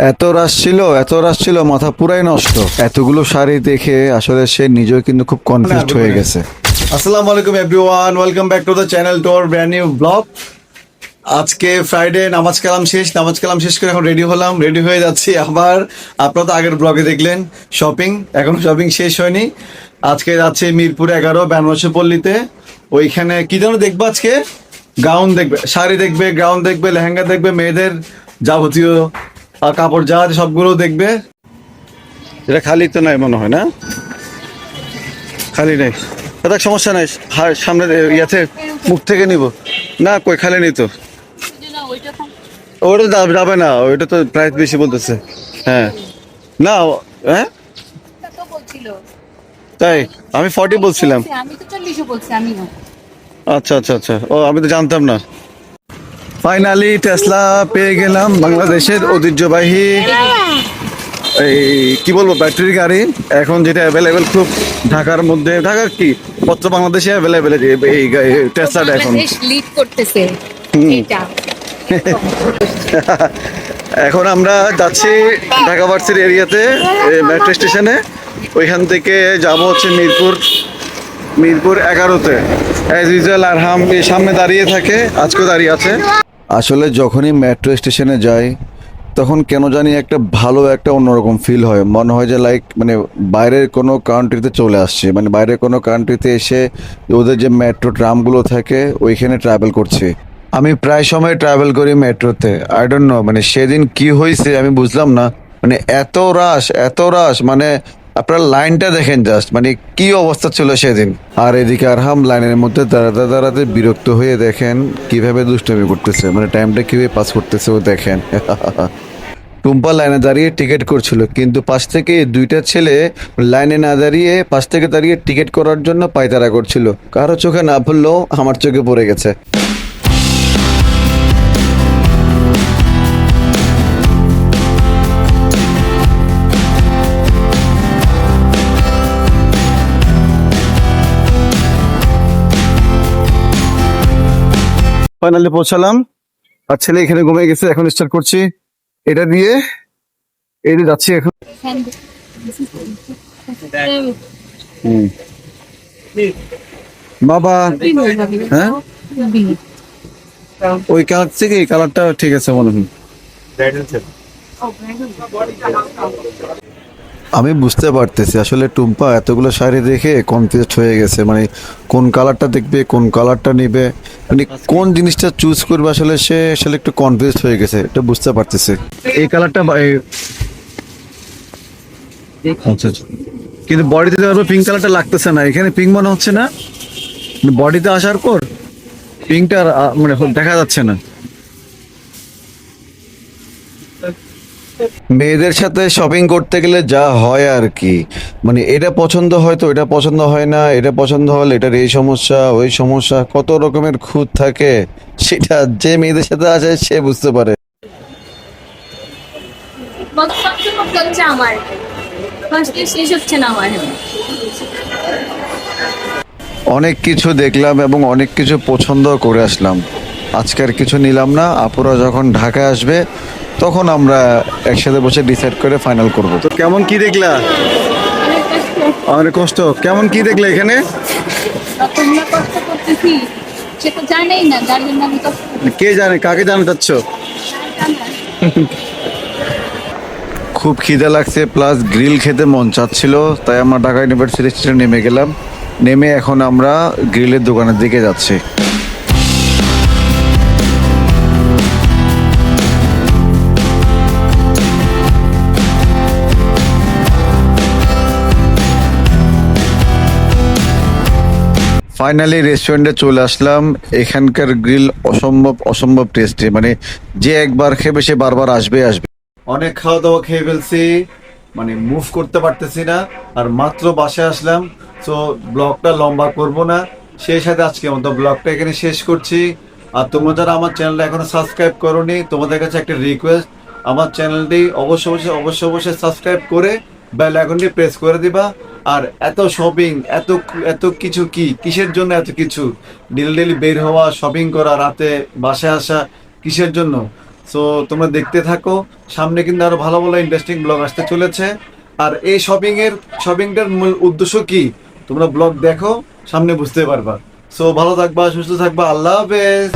এত রাশ ছিল, মাথা পুরাই নষ্ট। এতগুলো শাড়ি দেখে আসলে সে নিজেও কিন্তু খুব কনফিউজড হয়ে গেছে। আসসালামু আলাইকুম everyone, welcome back to the channel, to our brand new blog. আজকে ফ্রাইডে, নামাজ কালাম শেষ করে এখন রেডি হলাম, রেডি হয়ে যাচ্ছি আবার। আপনারা তো আগের ব্লগে দেখলেন শপিং, এখনো শপিং শেষ হয়নি। আজকে যাচ্ছে মিরপুর 11 বেনারসি পল্লীতে। ওইখানে কি যেন দেখবো আজকে, গাউন দেখবে, শাড়ি দেখবে, গাউন দেখবে, লেহেঙ্গা দেখবে, মেয়েদের যাবতীয় কাপড় যা আছে সবগুলো দেখবে। এটা খালি তো নাই মনে হয়, না খালি নেই, দেখ সমস্যা নাই, সামনে ইয়াতে মুখ থেকে নিব না, কই খালি নেই তো। ওটা যাবে না, ওইটা তো প্রাইস বেশি বলতেছে। হ্যাঁ না, হ্যাঁ তাই আমি 40 বলছিলাম। আচ্ছা আচ্ছা আচ্ছা, ও আমি তো জানতাম না। ফাইনালি টেসলা পেয়ে গেলাম, বাংলাদেশের ঐতিহ্যবাহী এই কি বলবো ব্যাটারি গাড়ি, এখন যেটা অ্যাভেলেবেল খুব ঢাকার মধ্যে, ঢাকার কি পত্র বাংলাদেশে অ্যাভেলেবেল এই টেসলাটা এখন লিড করতেছে এটা। এখন আমরা যাচ্ছি ঢাকা ভার্সিটি এরিয়াতে, মেট্রো স্টেশনে। ওইখান থেকে যাব হচ্ছে মিরপুর 11-তে। অ্যাজ ইউজুয়াল আরহাম সামনে দাঁড়িয়ে থাকে, আজকেও দাঁড়িয়ে আছে। আসলে যখনই মেট্রো স্টেশনে যাই তখন কেন জানি একটা ভালো একটা অন্যরকম ফিল হয়, মনে হয় যে লাইক মানে বাইরের কোনো কান্ট্রিতে চলে আসছে, মানে বাইরের কোনো কান্ট্রিতে এসে ওদের যে মেট্রো ট্রামগুলো থাকে ওইখানে ট্রাভেল করছে। আমি প্রায় সময় ট্রাভেল করি মেট্রোতে, আই ডোন্ট নো মানে সেদিন কি হয়েছে আমি বুঝলাম না, মানে এত রাশ মানে আপনার লাইনটা দেখেন জাস্ট, মানে কি অবস্থা ছিল সেদিন। আর এদিকে আরহাম লাইনের মধ্যে দাঁড়াতে দাঁড়াতে বিরক্ত হয়ে দেখেন কিভাবে দুষ্টামি করতেছে, মানে টাইমটা কিভাবে পাস করতেছে ও দেখেন। টুম্পা লাইনে দাঁড়িয়ে টিকিট করছিল, কিন্তু পাশ থেকে দুইটা ছেলে লাইনে না দাঁড়িয়ে পাশ থেকে দাঁড়িয়ে টিকিট করার জন্য পায়তারা করছিল। কারো চোখে না পড়লেও আমার চোখে পড়ে গেছে। ফাইনালি পৌঁছালাম, আর ছেলে এখানে ঘুমিয়ে গেছে, এখন স্টার্ট করছি এটা দিয়ে, এই যে যাচ্ছি এখন। বাবা হ্যাঁ, ওই কালার থেকে এই কালারটা ঠিক আছে মনে হয়। আমি বুঝতে পারতেছি আসলে টুম্পা এতগুলো শাড়ি দেখে কনফিউজড হয়ে গেছে, মানে কোন কালারটা দেখবে, কোন কালারটা নিবে, মানে কোন জিনিসটা চুজ করবে, আসলে সে আসলে একটু কনফিউজড হয়ে গেছে, এটা বুঝতে পারতেছে। এই কালারটা আচ্ছা আচ্ছা, কিন্তু বডিতে দেখো পিঙ্ক কালারটা লাগতেছে না, এখানে পিঙ্ক মনে হচ্ছে না, বডিতে আসার পর পিঙ্কটা মানে দেখা যাচ্ছে না। মেয়েদের সাথে শপিং করতে গেলে যা হয় আর কি, মানে এটা পছন্দ হয় তো এটা পছন্দ হয় না, এটা পছন্দ হলে এটার এই সমস্যা ওই সমস্যা, কত রকমের খুঁত থাকে, সেটা যে মেয়েদের সাথে আসে সে বুঝতে পারে। আমার শেষ হচ্ছে না আমার। অনেক কিছু দেখলাম এবং অনেক কিছু পছন্দ করে আসলাম, আজকে আর কিছু নিলাম না, আপুরা যখন ঢাকায় আসবে তখন আমরা একসাথে বসে ডিসাইড করে ফাইনাল করব। তো কেমন কি দেখলা? অনেক কষ্ট। কেমন কি দেখলে এখানে? তোমরা কষ্ট করতেছি সেটা জানেই না, যার জন্য আমি কষ্ট কে জানে, কাকে জানতে চাচ্ছ? খুব খিদে লাগছে, প্লাস গ্রিল খেতে মন চাচ্ছিল, তাই আমরা ঢাকা ইউনিভার্সিটি স্টেশনে নেমে গেলাম। নেমে এখন আমরা গ্রিলের দোকানের দিকে যাচ্ছি। ফাইনালি রেস্টুরেন্টে চলে আসলাম, এখানকার গ্রিল অসম্ভব টেস্টি, মানে যে একবার খেবে সে বারবার আসবে। অনেক খাওয়া দাওয়া খেয়ে ফেলছি, মানে মুভ করতে পারতেছি না, আর মাত্র বাসায় আসলাম। তো ব্লগটা লম্বা করব না, সেই সাথে আজকে মতো ব্লগটা এখানে শেষ করছি। আর তোমরা যারা আমার চ্যানেলটা এখনো সাবস্ক্রাইব করোনি, তোমাদের কাছে একটা রিকোয়েস্ট, আমার চ্যানেলটি অবশ্যই সাবস্ক্রাইব করে বেল আইকনটি প্রেস করে দিবা। আর এত শপিং, এত কিছু, কিসের জন্য এত কিছু, ডেলি বের হওয়া, শপিং করা, রাতে বাসায় আসা, কিসের জন্য? সো তোমরা দেখতে থাকো, সামনে কিন্তু আরো ভালো ভালো ইন্টারেস্টিং ব্লগ আসতে চলেছে। আর এই শপিংটার মূল উদ্দেশ্য কি তোমরা ব্লগ দেখো, সামনে বুঝতে পারবা। সো ভালো থাকবা, সুস্থ থাকবা, আল্লাহ হাফেজ।